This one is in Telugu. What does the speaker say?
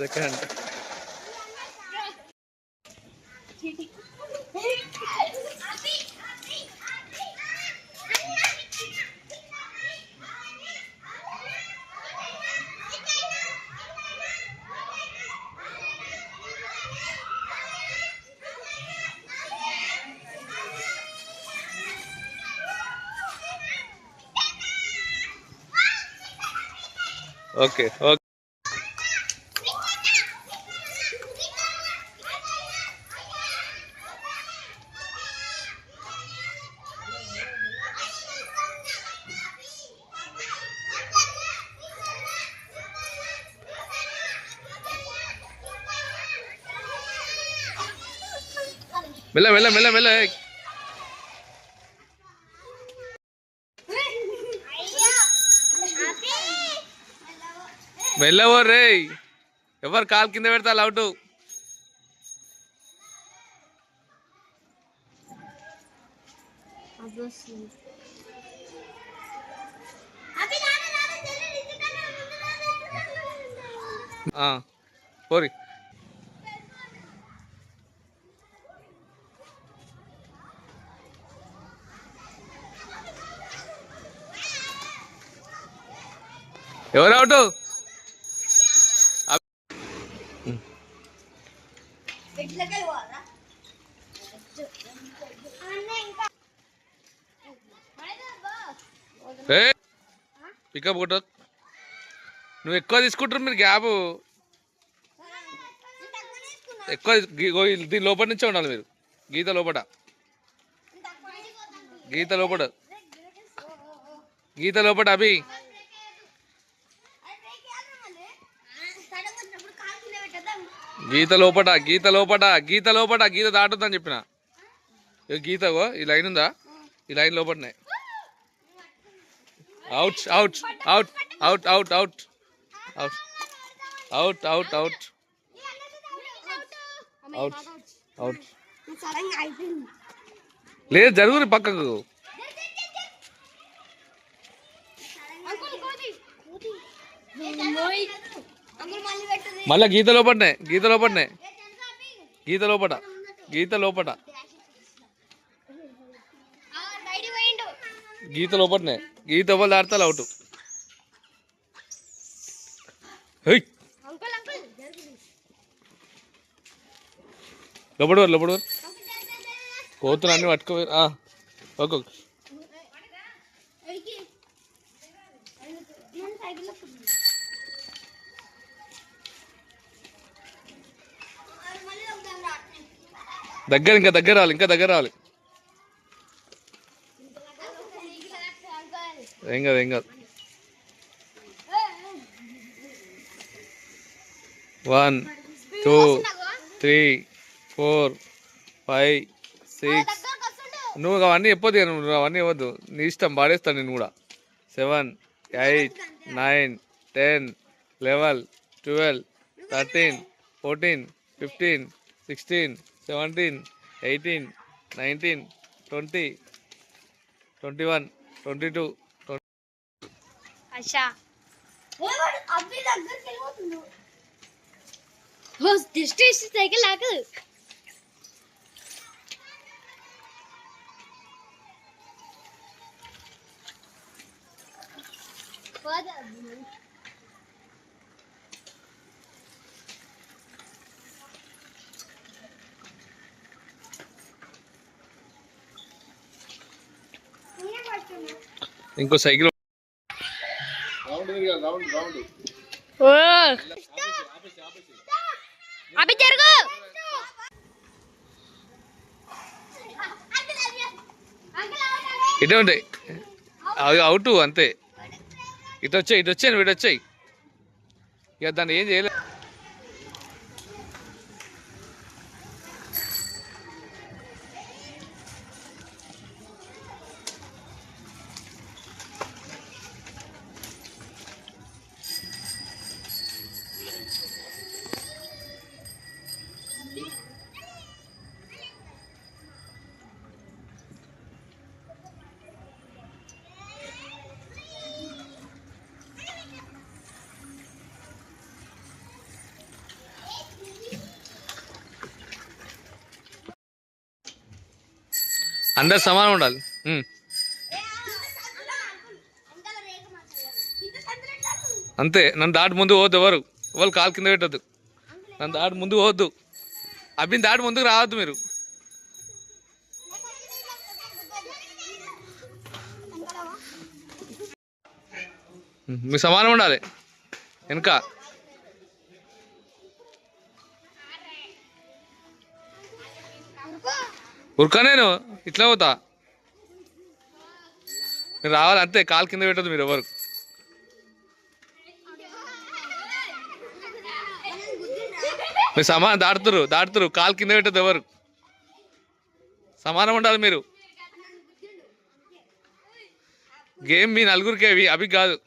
సెకండ్ ఓకే ఓకే మెల్ల మెల్ల మెల్ల మెల్ల మెల్లవో రే ఎవరు కాలు కింద పెడతా అవుట్ పోరి ఎవరు అవుట్ పికప్ కొట్ట నువ్వు ఎక్కువ తీసుకుంటారు మీరు గ్యాప్ ఎక్కువ దీని లోపల నుంచే ఉండాలి మీరు గీత లోపల గీత లోపల గీత లోపల అభి గీత లోపట గీత లోపట గీత లోపట గీత దాటుద్దని చెప్పిన గీతగో ఈ లైన్ ఉందా ఈ లైన్ లోపలనే out out out out out out out out out out out లేదు జరుగురు పక్కకు మళ్ళా గీత లోపలనే గీత లోపలనే గీత లోపట గీత లోపట గీత లోపలనే గీత లోపల దాడతా అవుట్ లోపడు లోపడు కోతులు అన్ని పట్టుకో ఓకే దగ్గర ఇంకా దగ్గర రావాలి ఇంకా దగ్గర రావాలి ఏం కాదు ఏం కాదు 1 2 3 4 5 6 నువ్వు అవన్నీ చెప్పొద్దు నువ్వు అవన్నీ ఇవ్వద్దు నీ ఇష్టం పాడేస్తాను నేను కూడా 7 8 9 10 11 12 13 14 15 16 17 18 19 20 21 22 अच्छा अभी దగ్గర వెళ్ళిపోతున్నావు हो स्टेशन साइकिल आकर ఇంకో సైకిల్ अभी जरगो ఇటే ఉంటాయి అవుట్ అంతే ఇటు వచ్చాయి నువ్వు ఇటు వచ్చాయి ఇక దాన్ని ఏం చేయలేదు అందరు సమానం ఉండాలి. అంతే. నన్ను దాటి ముందు పోవద్దు. ఎవరు కాలు కింద పెట్టద్దు. నన్ను దాటి ముందు పోవద్దు. అభిని దాటి ముందుకు రావద్దు మీరు. మీ సమానం ఉండాలి వెనక. ఉరకా నేను ఇట్లా పోతా. మీరు రావాలి అంతే. కాలు కింద పెట్టద్దు మీరు ఎవరు. మీరు సమానం దాటుతురు. కాలు కింద పెట్టద్దు ఎవరు. సమానం ఉండాలి మీరు. గేమ్ మీ నలుగురికే, అవి కాదు.